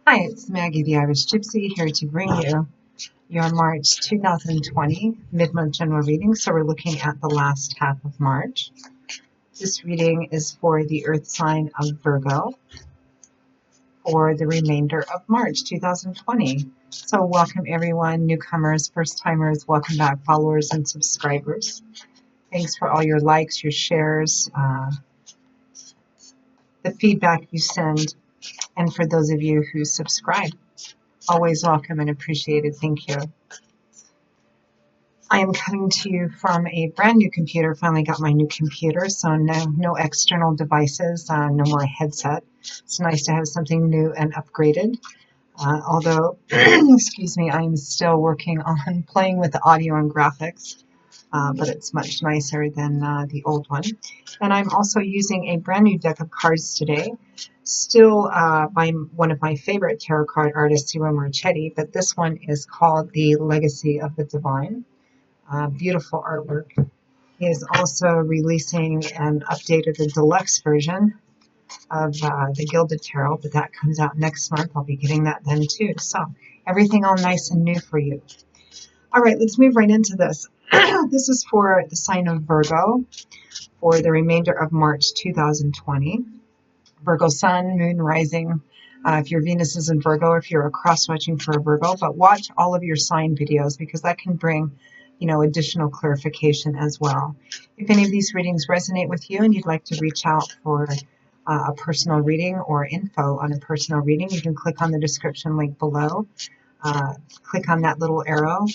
Hi, it's Maggie the Irish Gypsy here to bring you your March 2020 mid-month general reading. So we're looking at the last half of March. This reading is for the earth sign of Virgo for the remainder of March 2020. So welcome everyone, newcomers, first timers, welcome back, followers and subscribers. Thanks for all your likes, your shares, the feedback you send, and for those of you who subscribe. Always welcome and appreciated. Thank you. I am coming to you from a brand new computer. Finally got my new computer, so no external devices, no more headset. It's nice to have something new and upgraded. Although, excuse me, I'm still working on playing with the audio and graphics, but it's much nicer than the old one. And I'm also using a brand new deck of cards today. Still by one of my favorite tarot card artists, Siro Marchetti, but this one is called The Legacy of the Divine. Beautiful artwork. He is also releasing an updated and deluxe version of the Gilded Tarot, but that comes out next month. I'll be getting that then too. So everything all nice and new for you. All right, let's move right into this. This is for the sign of Virgo for the remainder of March 2020. Virgo sun, moon, rising. If your Venus is in Virgo, if you're cross-watching for a Virgo, but watch all of your sign videos because that can bring additional clarification as well. If any of these readings resonate with you and you'd like to reach out for a personal reading or info on a personal reading, you can click on the description link below. Click on that little arrow.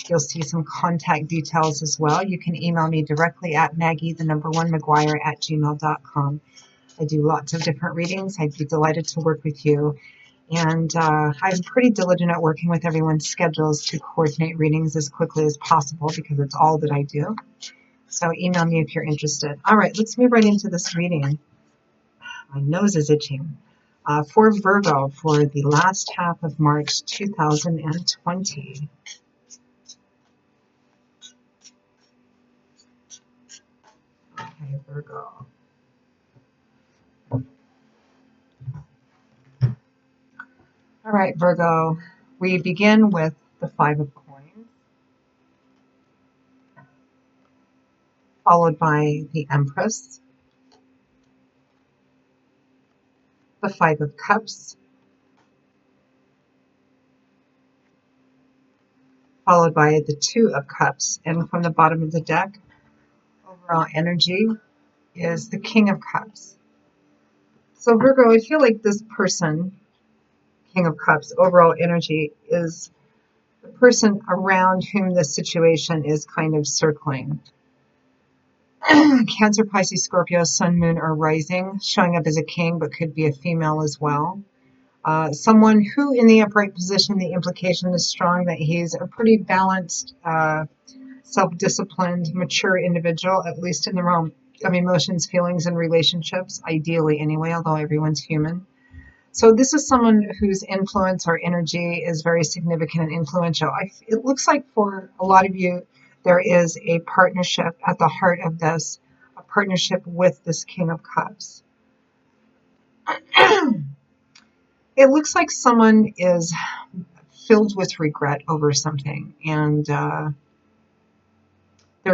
You'll see some contact details as well. You can email me directly at maggie1maguire@gmail.com. I do lots of different readings. I'd be delighted to work with you. And I'm pretty diligent at working with everyone's schedules to coordinate readings as quickly as possible because it's all that I do. So email me if you're interested. All right, let's move right into this reading. My nose is itching. For Virgo for the last half of March 2020. Okay, Virgo. All right, Virgo, we begin with the Five of Coins, followed by the Empress, the Five of Cups, followed by the Two of Cups. And from the bottom of the deck, overall energy is the King of Cups. So Virgo, I feel like this person, King of Cups, overall energy is the person around whom the situation is kind of circling. Cancer, Pisces, Scorpio, Sun, Moon, or Rising, showing up as a king, but could be a female as well. Someone who in the upright position, the implication is strong that he's a pretty balanced, self-disciplined, mature individual, at least in the realm of emotions, feelings, and relationships, ideally anyway, although everyone's human. So this is someone whose influence or energy is very significant and influential. It looks like for a lot of you, there is a partnership at the heart of this, a partnership with this King of Cups. It looks like someone is filled with regret over something, and there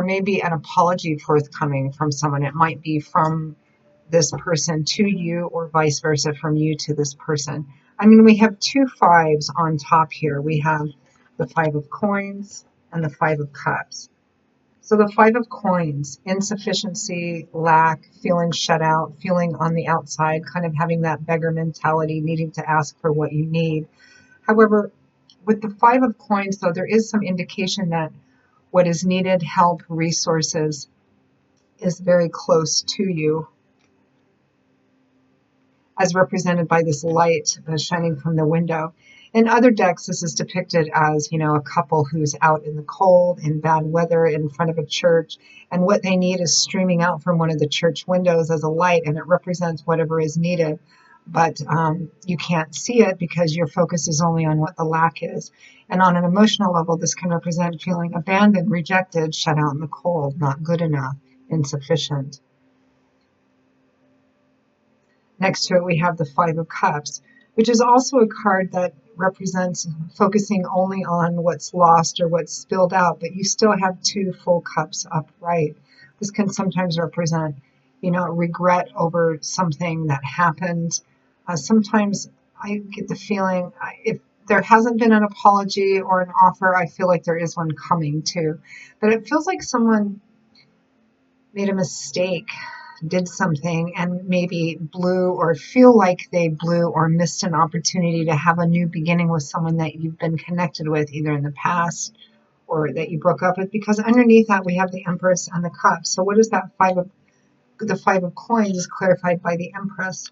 may be an apology forthcoming from someone. It might be from this person to you or vice versa from you to this person. I mean, we have two fives on top here. We have the Five of Coins and the Five of Cups. So the Five of Coins, insufficiency, lack, feeling shut out, feeling on the outside, kind of having that beggar mentality, needing to ask for what you need. However, with the Five of Coins, though, there is some indication that what is needed, help, resources, is very close to you, as represented by this light shining from the window. In other decks, this is depicted as, a couple who's out in the cold, in bad weather, in front of a church, and what they need is streaming out from one of the church windows as a light, and it represents whatever is needed. But you can't see it because your focus is only on what the lack is. And on an emotional level, this can represent feeling abandoned, rejected, shut out in the cold, not good enough, insufficient. Next to it, we have the Five of Cups. which is also a card that represents focusing only on what's lost or what's spilled out, but you still have two full cups upright. This can sometimes represent, regret over something that happened. Sometimes I get the feeling if there hasn't been an apology or an offer, I feel like there is one coming too. But it feels like someone made a mistake, did something, and maybe blew or feel like they blew or missed an opportunity to have a new beginning with someone that you've been connected with either in the past or that you broke up with, because underneath that we have the Empress and the Cups. So what is that the Five of Coins is clarified by the Empress.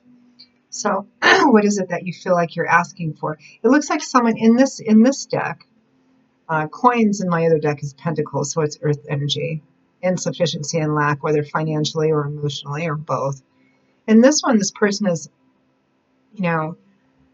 So what is it that you feel like you're asking for? It looks like someone in this deck, coins in my other deck is Pentacles, so it's earth energy, insufficiency and lack, whether financially or emotionally or both. In this one, this person is, you know,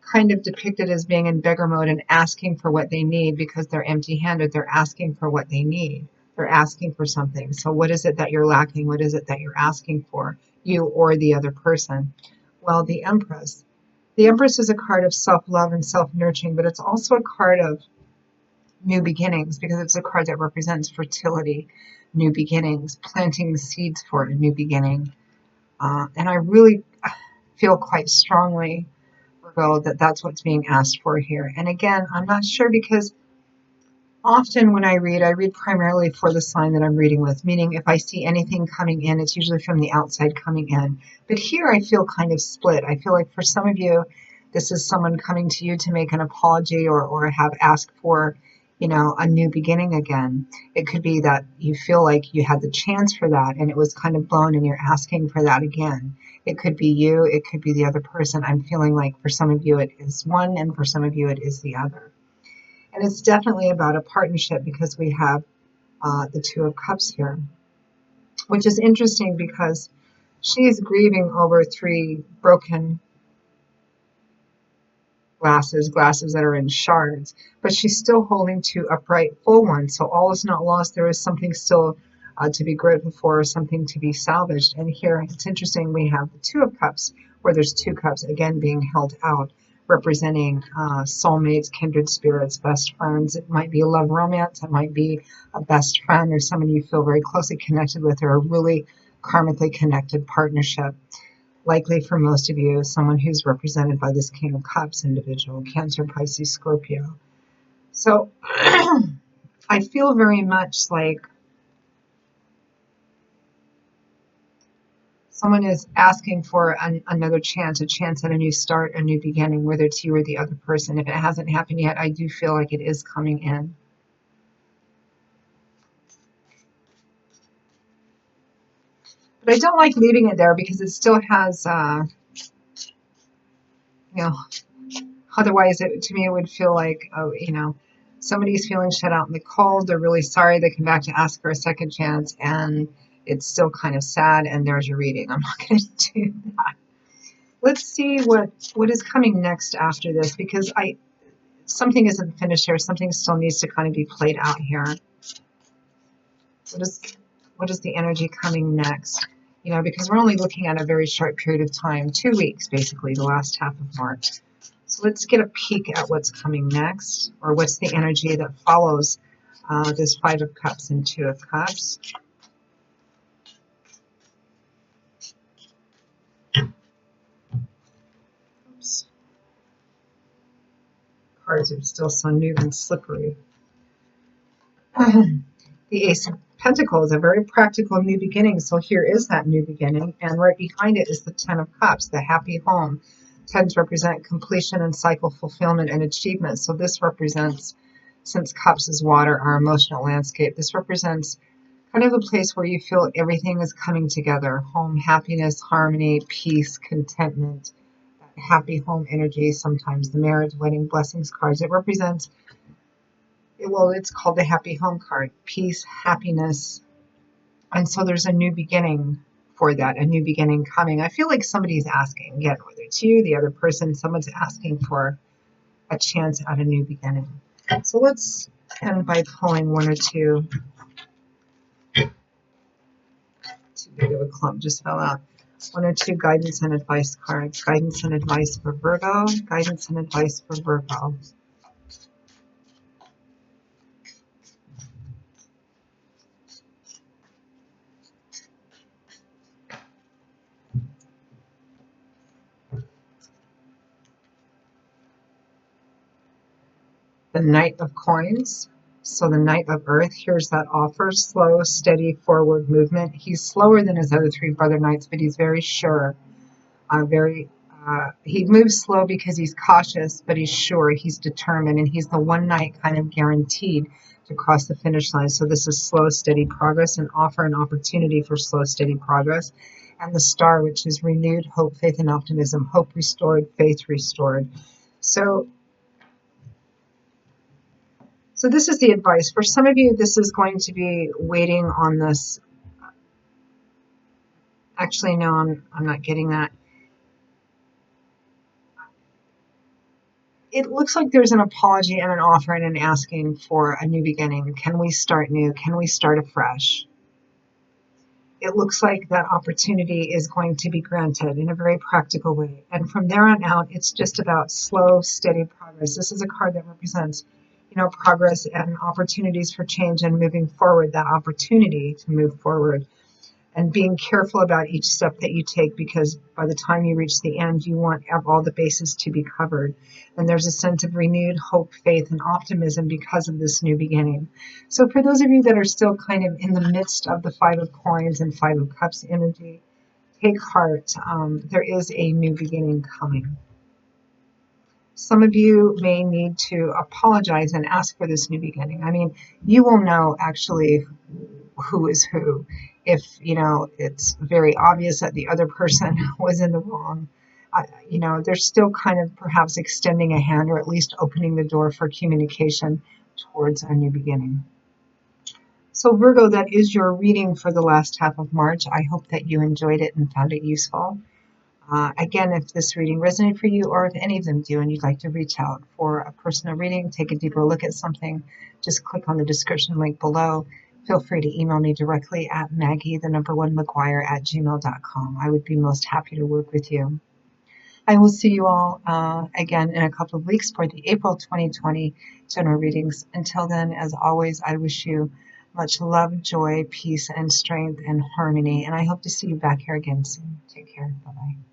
kind of depicted as being in beggar mode and asking for what they need because they're empty-handed. They're asking for what they need. They're asking for something. So what is it that you're lacking? What is it that you're asking for, you or the other person? Well, the Empress. The Empress is a card of self-love and self-nurturing, but it's also a card of new beginnings because it's a card that represents fertility, new beginnings, planting seeds for a new beginning. And I really feel quite strongly, Virgo, that that's what's being asked for here. And again, I'm not sure because often when I read primarily for the sign that I'm reading with, meaning if I see anything coming in, it's usually from the outside coming in. But here I feel kind of split. I feel like for some of you, this is someone coming to you to make an apology or have asked for, a new beginning again. It could be that you feel like you had the chance for that and it was kind of blown and you're asking for that again. It could be you, it could be the other person. I'm feeling like for some of you it is one and for some of you it is the other. And it's definitely about a partnership because we have the Two of Cups here, which is interesting because she is grieving over three broken glasses that are in shards, but she's still holding two upright full ones. So all is not lost. There is something still to be grateful for, something to be salvaged. And here it's interesting, we have the Two of Cups, where there's two cups again being held out, representing soulmates, kindred spirits, best friends. It might be a love romance, it might be a best friend or someone you feel very closely connected with, or a really karmically connected partnership. Likely for most of you, someone who's represented by this King of Cups individual, Cancer, Pisces, Scorpio. So I feel very much like someone is asking for another chance, a chance at a new start, a new beginning, whether it's you or the other person. If it hasn't happened yet, I do feel like it is coming in. But I don't like leaving it there because it still has, otherwise to me it would feel like, somebody's feeling shut out in the cold. They're really sorry. They come back to ask for a second chance and it's still kind of sad. And there's your reading. I'm not going to do that. Let's see what is coming next after this, because something isn't finished here. Something still needs to kind of be played out here. What is the energy coming next? Because we're only looking at a very short period of time, 2 weeks, basically, the last half of March. So let's get a peek at what's coming next, or what's the energy that follows this Five of Cups and Two of Cups. Oops. Cards are still so new and slippery. The Ace of Pentacles, a very practical new beginning. So here is that new beginning. And right behind it is the Ten of Cups, the happy home. Tens represent completion and cycle fulfillment and achievement. So this represents, since Cups is water, our emotional landscape. This represents kind of a place where you feel everything is coming together. Home, happiness, harmony, peace, contentment, that happy home energy. Sometimes the marriage, wedding, blessings cards. It represents, well, it's called the happy home card. Peace, happiness. And so there's a new beginning for that, a new beginning coming. I feel like somebody's asking, again, whether it's you, the other person, someone's asking for a chance at a new beginning. So let's end by pulling one or two. Too big of a clump just fell out. One or two guidance and advice cards. Guidance and advice for Virgo. Guidance and advice for Virgo. The Knight of Coins. So the Knight of Earth, here's that offer. Slow, steady, forward movement. He's slower than his other three brother knights, but he's very sure. He moves slow because he's cautious, but he's sure, he's determined, and he's the one knight kind of guaranteed to cross the finish line. So this is slow, steady progress, and offer an opportunity for slow, steady progress. And the Star, which is renewed hope, faith, and optimism. Hope restored, faith restored. So this is the advice. For some of you, this is going to be waiting on this. Actually, no, I'm not getting that. It looks like there's an apology and an offer and an asking for a new beginning. Can we start new? Can we start afresh? It looks like that opportunity is going to be granted in a very practical way. And from there on out, it's just about slow, steady progress. This is a card that represents, progress and opportunities for change and moving forward, that opportunity to move forward. And being careful about each step that you take, because by the time you reach the end, you want all the bases to be covered. And there's a sense of renewed hope, faith, and optimism because of this new beginning. So for those of you that are still kind of in the midst of the Five of Coins and Five of Cups energy, take heart. There is a new beginning coming. Some of you may need to apologize and ask for this new beginning. I mean, you will know actually who is who. If, it's very obvious that the other person was in the wrong, they're still kind of perhaps extending a hand or at least opening the door for communication towards a new beginning. So Virgo, that is your reading for the last half of March. I hope that you enjoyed it and found it useful. Again, if this reading resonated for you, or if any of them do, and you'd like to reach out for a personal reading, take a deeper look at something, just click on the description link below. Feel free to email me directly at Maggie1McGuire@gmail.com. I would be most happy to work with you. I will see you all again in a couple of weeks for the April 2020 general readings. Until then, as always, I wish you much love, joy, peace, and strength and harmony. And I hope to see you back here again soon. Take care. Bye-bye.